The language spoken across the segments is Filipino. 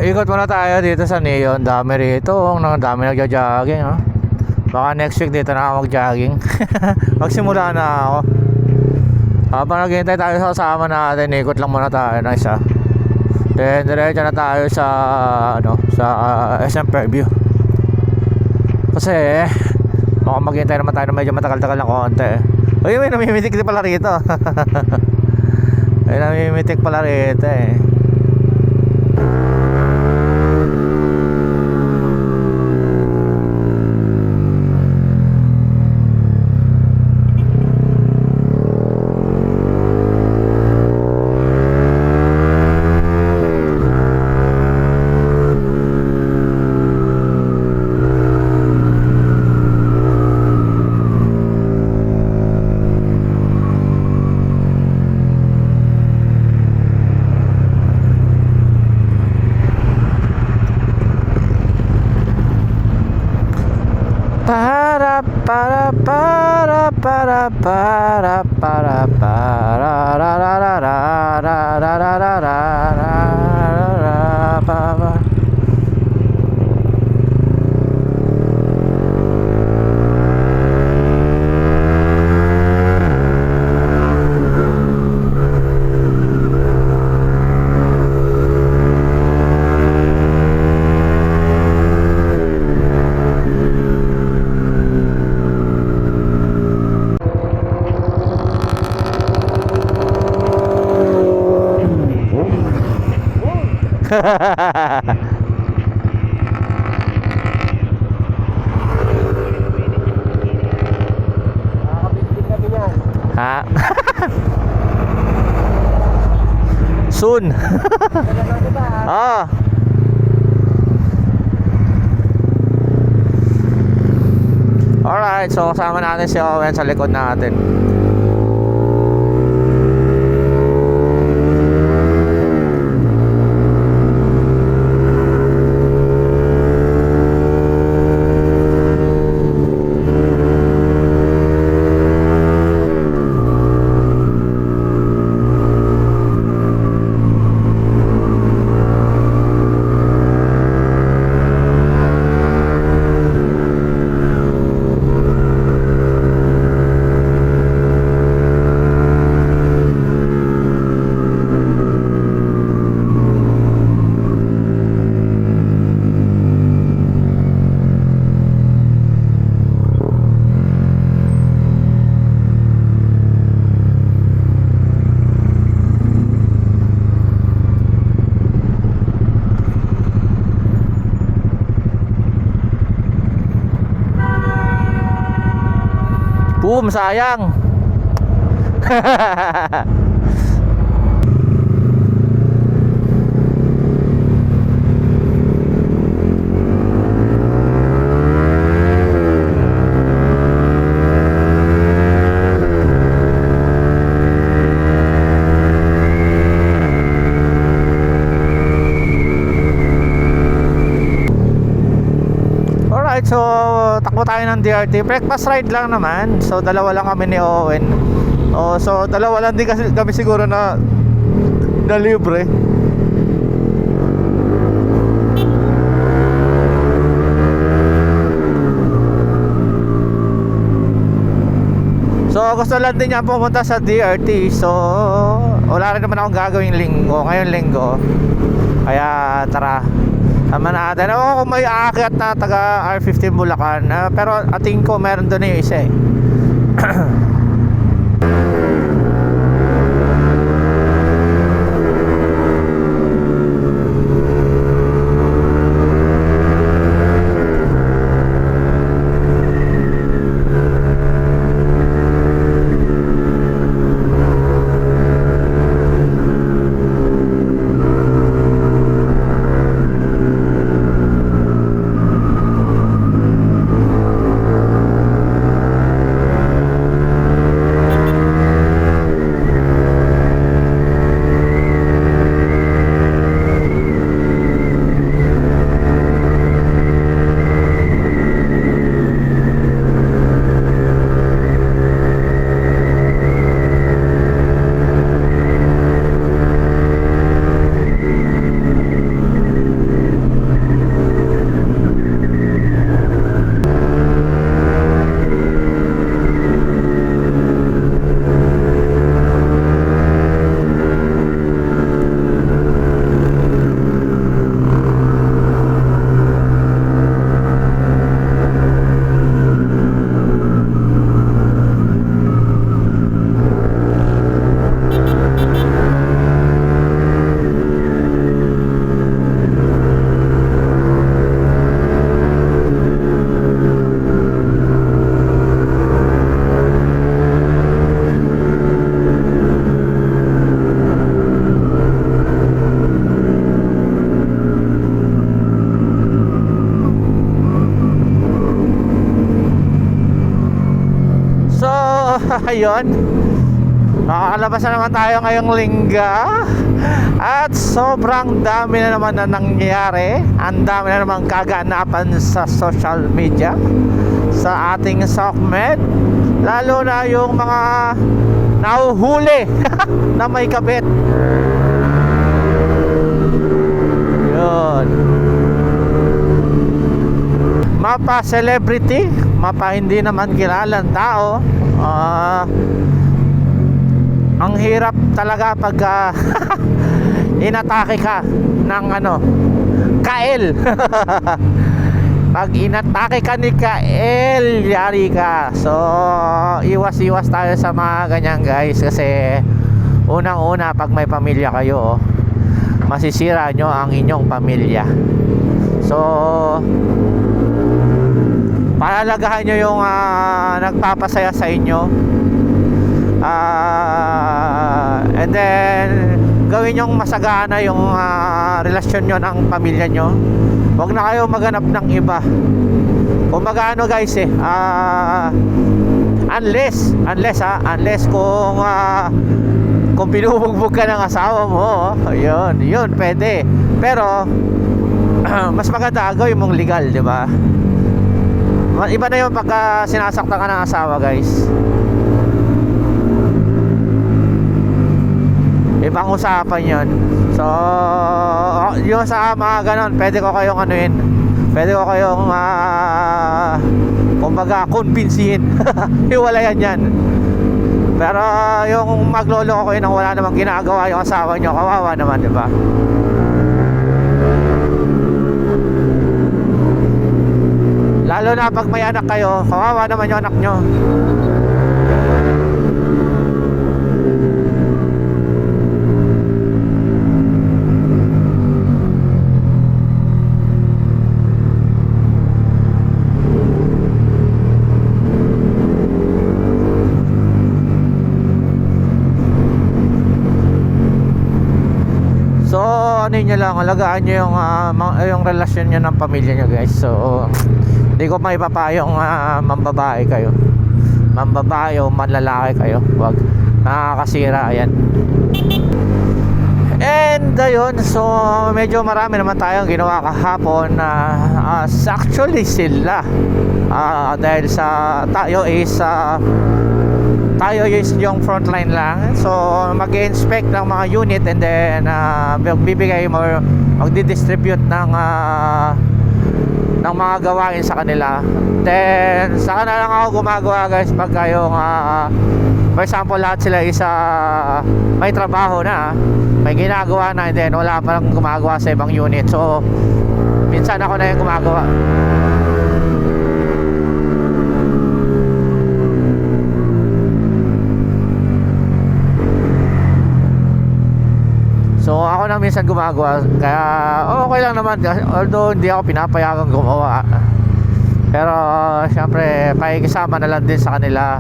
Ikot muna tayo dito sa Neon. Dami rito, dami nagja-jogging, ha. Baka next week dito na ako mag-jogging. Magsimula na ako. Habang naghihintay tayo sa kasama natin, ikot lang muna tayo ng isa. Then diretso na tayo sa sa SM Fairview. Kasi baka maghihintay naman tayo na medyo matagal-tagal na konti. Uy, may namimitik din pala rito. May namimitik pala rito eh. Para para para para para para para ra ra ra ra ra ra ra ra ra ra. Ha? Soon. Ah. Alright, so kasama natin si Owen sa likod natin. Boom, sayang. Alright, so takbo tayo ng DRT. Breakfast ride lang naman. So dalawa lang kami ni Owen. So dalawa lang din kasi kami siguro na libre. So gusto lang din niya pumunta sa DRT. So wala rin naman akong gagawing linggo, ngayon linggo. Kaya tara, tama natin. Oo, kung may aakyat na taga R15 Bulacan, pero ating ko meron doon yung isa eh. ayun, nakakalabas na naman tayo ngayong lingga. At sobrang dami na naman na nangyayari. Ang dami na naman kaganapan sa social media, sa ating SOCMED. Lalo na yung mga nahuhuli na may kabit. Yun. Mapa celebrity, mapa hindi naman kilalang tao. Ang hirap talaga pag inatake ka ng Kael. Pag inatake ka ni Kael, yari ka. So iwas-iwas tayo sa mga ganyan guys. Kasi unang-una, pag may pamilya kayo, masisira nyo ang inyong pamilya. So pahalagahan nyo yung nagpapasaya sa inyo. And then gawin nyong masagana yung relasyon nyo ng pamilya nyo. Huwag na kayo maghanap ng iba. Kung magano guys unless kung binubugbog ka ng asawa mo, yun pwede. Pero mas maganda gawin mong legal, di ba? Iba na yung pagka sinasaktan ka ng asawa guys. Ibang usapan yun. So yung sa mga ganon, pwede ko kayong pwede ko kayong kumbaga kumbinsihin. Hiwalayan yan. Pero yung maglolo ko nang wala namang ginagawa yung asawa nyo, kawawa naman, diba? Lalo na pag may anak kayo, kawawa naman yung anak nyo. So ano nyo lang, alagaan nyo yung relasyon nyo ng pamilya nyo guys. So hindi ko maipapayong mambabae kayo, mambabae o manlalaki kayo. Huwag, nakakasira yan. And ayun, so medyo marami naman tayong ginawa kahapon na actually sila dahil sa tayo is yung frontline lang. So mag-inspect ng mga unit and then bibigay mo, magdi-distribute ng mga gawain sa kanila. Then saka na lang ako gumagawa guys pagka yung for example, lahat sila may trabaho na, may ginagawa na, and then wala pa lang gumagawa sa ibang unit. So minsan ako na yung gumagawa. So ako na minsan gumagawa, kaya okay lang naman, although hindi ako pinapayagang gumawa. Pero syempre pakikisama na lang din sa kanila.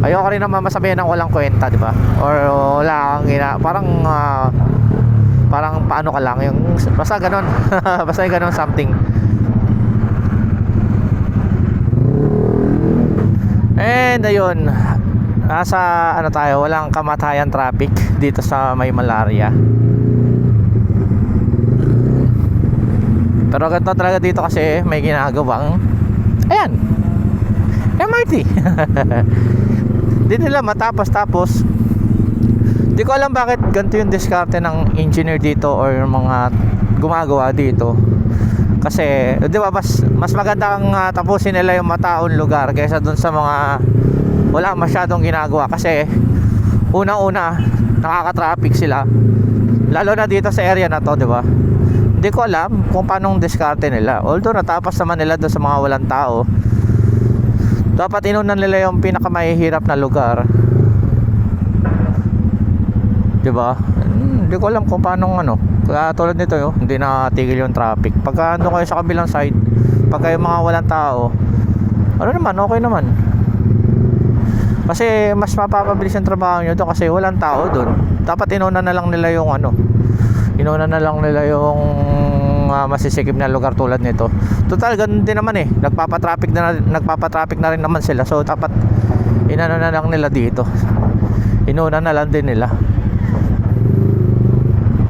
Ayoko rin naman masabihin ng walang kwenta, di ba? Or wala kang parang paano ka lang, yung basta ganon. Basta ganon something. And ayun, nasa tayo, walang kamatayan traffic dito sa may Malaria. Pero ganito talaga dito kasi may ginagawang MRT. Di nila matapos. Di ko alam bakit ganito yung diskarte ng engineer dito or mga gumagawa dito. Kasi di ba mas magandang tapusin nila yung mataon lugar kaysa dun sa mga wala masyadong ginagawa. Kasi unang-una nakaka-traffic sila, lalo na dito sa area na to, di ba? Hindi ko alam kung paano diskarte nila. Although natapos naman nila doon sa mga walang tao, dapat inunan nila yung pinakamahihirap na lugar, di ba? Hindi ko alam kung paano kaya tulad nito hindi nakatigil yung traffic. Pagka ando kayo sa kabilang side, pagka yung mga walang tao, okay naman. Kasi mas mapapabilis yung trabaho nyo doon kasi walang tao doon. Dapat inuna na lang nila yung masisikip na lugar tulad nito. Total ganun din naman nagpapatraffic na rin naman sila. So dapat inano na lang nila dito. Inuna na lang din nila.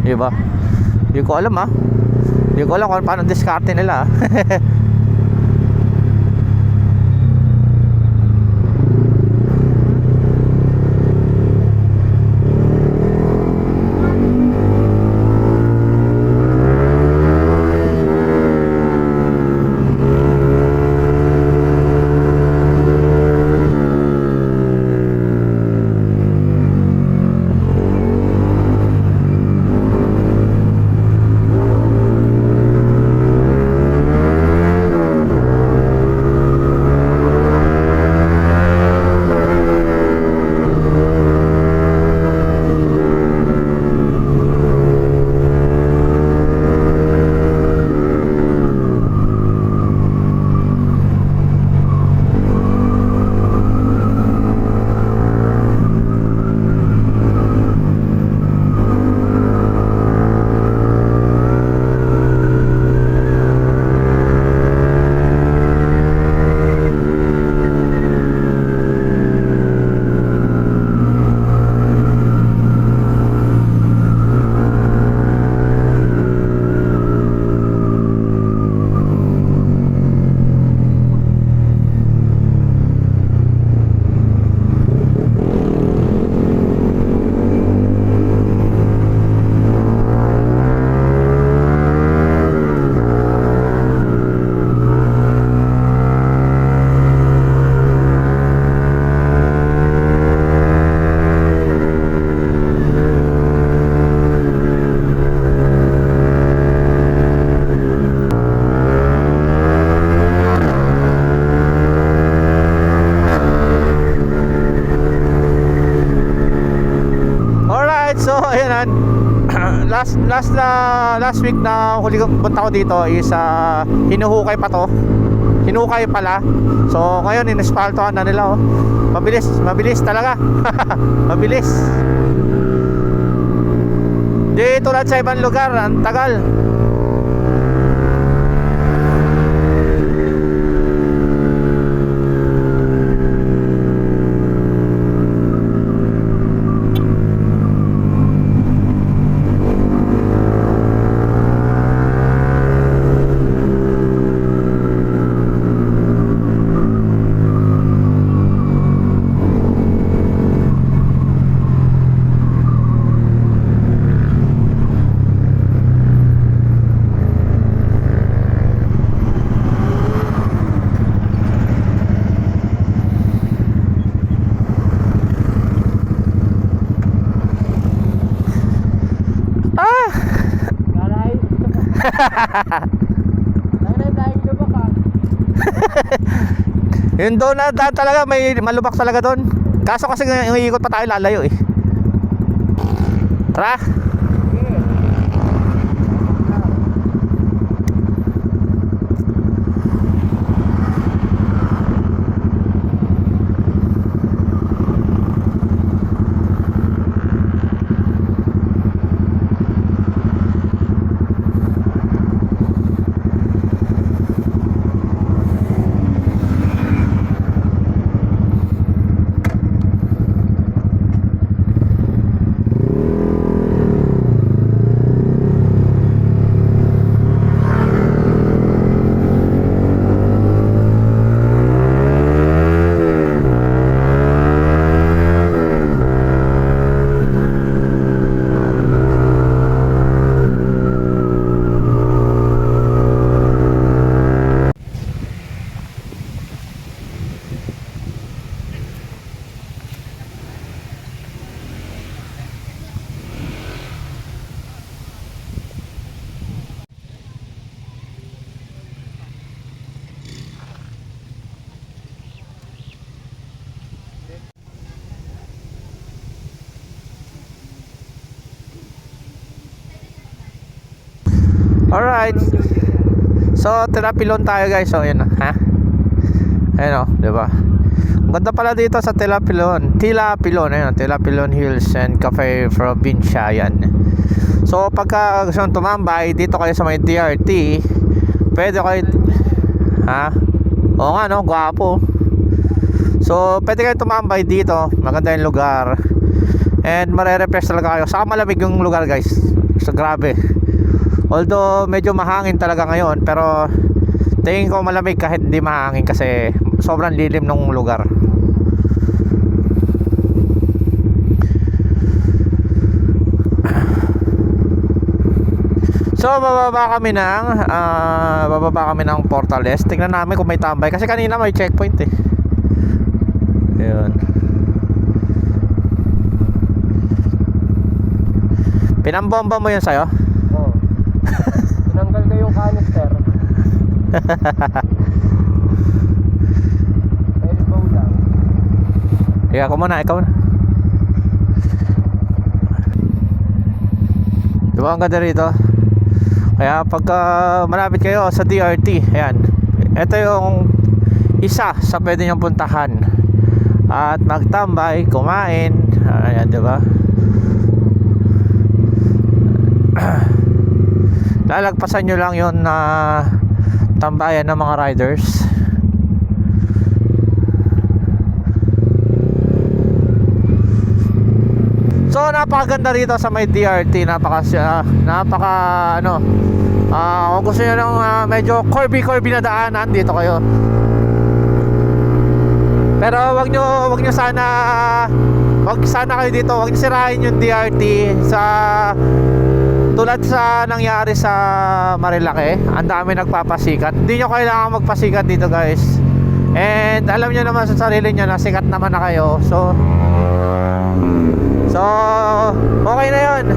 Diba? Hindi ko alam ah. Hindi ko alam kung paano diskarte nila ah. last week na huli ko punta ko dito is hinuhukay pa to. Hinukay pala. So ngayon inispaltohan na nila oh. Mabilis talaga. Mabilis. Di tulad sa ibang lugar, ang tagal. Yun doon na talaga, may malubak talaga doon. Kaso kasi yung ikot pa tayo lalayo eh. Tara. Alright. So, Tilapilon tayo guys. So, yun na. Ha? Ayun o, diba? Ang ganda pala dito sa Tilapilon. Ayun o, Tilapilon Hills and Cafe Provincia. Yan. So, pagka gusto nyo tumambay, dito kayo sa may TRT, pwede kayo... Ha? Oo nga no, gwapo. So pwede kayo tumambay dito, maganda yung lugar. And mare-refresh talaga kayo. Saka malamig yung lugar guys. So grabe. Although medyo mahangin talaga ngayon, pero tingin ko malamig kahit hindi mahangin kasi sobrang lilim ng lugar. So bababa kami ng Portales. Tingnan namin kung may tambay kasi kanina may checkpoint eh. Ayun. Pinambomba mo yun sa'yo? Oo. Tinanggal ko yung canister. Elbow lang. Ikaw muna. Diba ang ganda rito? Kaya pagka malapit kayo sa DRT, ayan, ito yung isa sa pwede nyong puntahan at magtambay, kumain. Ayan, diba? Lalagpasan nyo lang yun na tambayan ng mga riders. So napakaganda rito sa may DRT. Kung gusto nyo ng medyo curvy na daanan, dito kayo. Pero wag sana kayo dito, wag nyo sirain yung DRT tulad sa nangyari sa Marilake. Ang dami nagpapasikat. Hindi nyo kailangan magpasikat dito guys. And alam nyo naman sa sarili nyo na sikat naman na kayo. So okay na yun.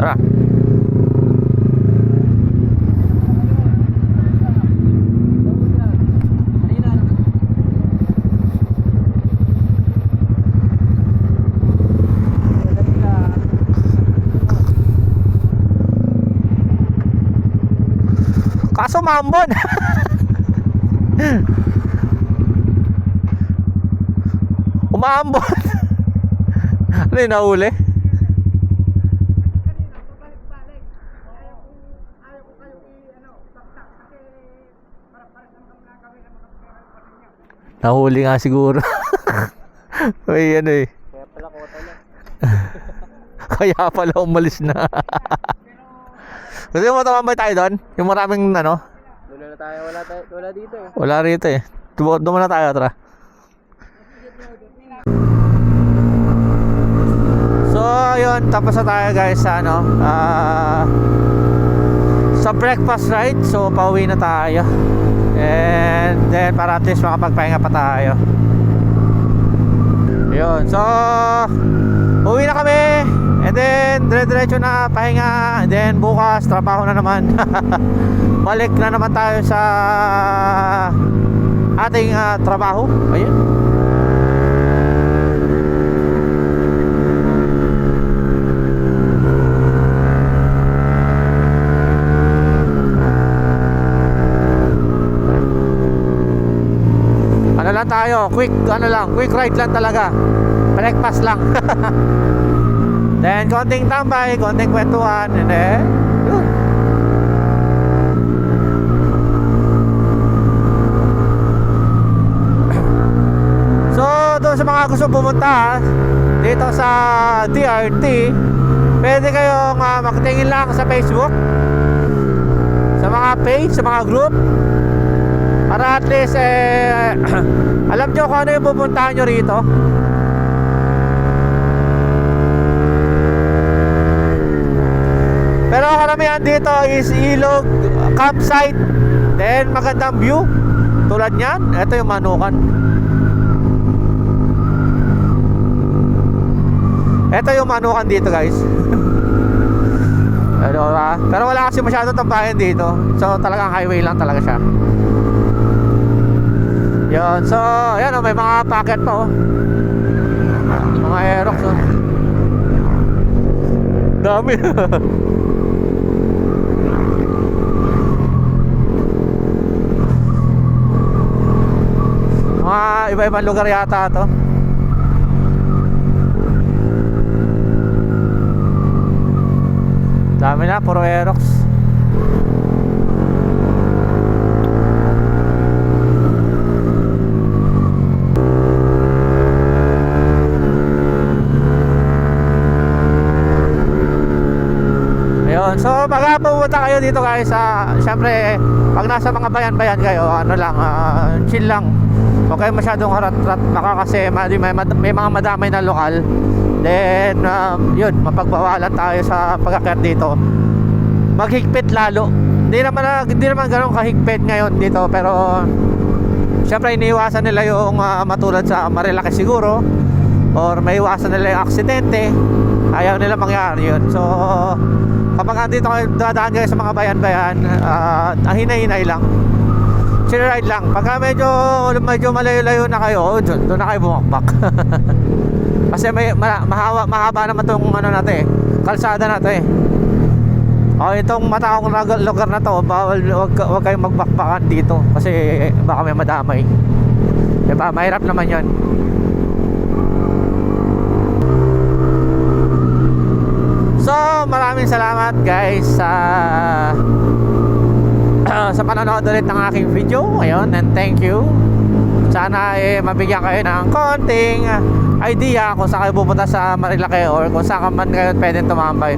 Tara. Kaso mambon. Umambon. Ano yung nahuli? Nahuli nga siguro. Uy, ano eh. Kaya pala kota na. Kaya pala umalis na. Gusto mo tumambay tayo doon? Yung maraming ano? Doon na tayo. Wala dito eh. Wala rito eh. Doon na tayo, tara. So, ayun. Tapos na tayo guys sa ano. Sa breakfast ride. So, pauwi na tayo. And then para at least makapagpahinga pa tayo. Yun. So uwi na kami. And then dire-diretso na pahinga. And then bukas trabaho na naman. Balik na naman tayo sa ating trabaho. Ayun. Tayo, quick ride lang talaga. Breakfast lang. Then konting tambay, konting kwentuhan, and then yun. So doon sa mga mga gusto pumunta dito sa DRT, pwede kayong magtingin lang sa Facebook, sa mga page, sa mga group, para at least alam nyo kung ano yung pupuntahan nyo rito. Pero karamihan dito is ilog, campsite, then magandang view. Tulad nyan, ito yung Manukan. Ito yung Manukan dito guys. Pero wala kasi masyadong tambayan dito. So talagang highway lang talaga siya. Yun, so ayan may mga packet pa mga Aerox dami. Mga iba-ibang lugar yata to. Dami na, puro Aerox. Ayun, so pag pumunta kayo dito guys, syempre pag nasa mga bayan-bayan kayo, ano lang, chill lang. Huwag kayo masyadong harat-rat, baka kasi may mga madamay na lokal. Then yun, mapagbawalan tayo sa pag-akyat dito. Maghigpit lalo. Hindi naman ganun kahigpit ngayon dito, pero syempre iniiwasan nila yung matulad sa Marilaki siguro, or may iwasan nila yung aksidente. Ayaw nila mangyari yun. So kapag andito kayo, dadaan kayo sa mga bayan-bayan, hinay-hinay lang, chill ride lang. Pagka medyo malayo-layo na kayo, doon na kayo bumakbak. Kasi mahaba naman itong kalsada na to itong mataong lugar na to, wag kayong magbakbakan dito kasi baka may madamay, diba? Mahirap naman yun. So maraming salamat guys sa panonood ulit ng aking video ngayon, and thank you. Sana mabigyan kayo ng konting idea kung saan kayo pupunta sa Marilaki, or kung saan man kayo pwedeng tumambay.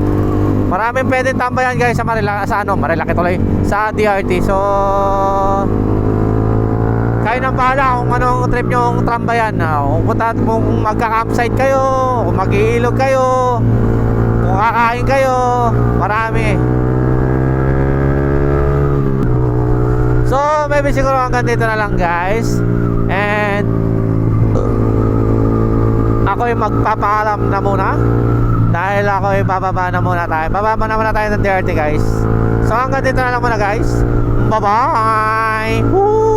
Maraming pwedeng tambayan guys sa Marilaki tuloy, sa DRT. So kayo nang bahala kung anong trip nyong tambayan. Kung magka-campsite kayo, kung mag-iilog kayo, kung kakain kayo, marami. So maybe siguro hanggang dito na lang guys, and ako yung magpapaalam na muna dahil ako yung bababa na muna tayo ng DRT guys. So hanggang dito na lang muna guys. Bye bye. Woo!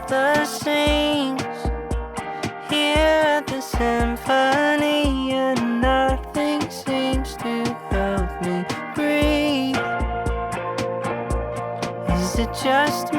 The sings here at the symphony, and nothing seems to help me breathe. Is it just me?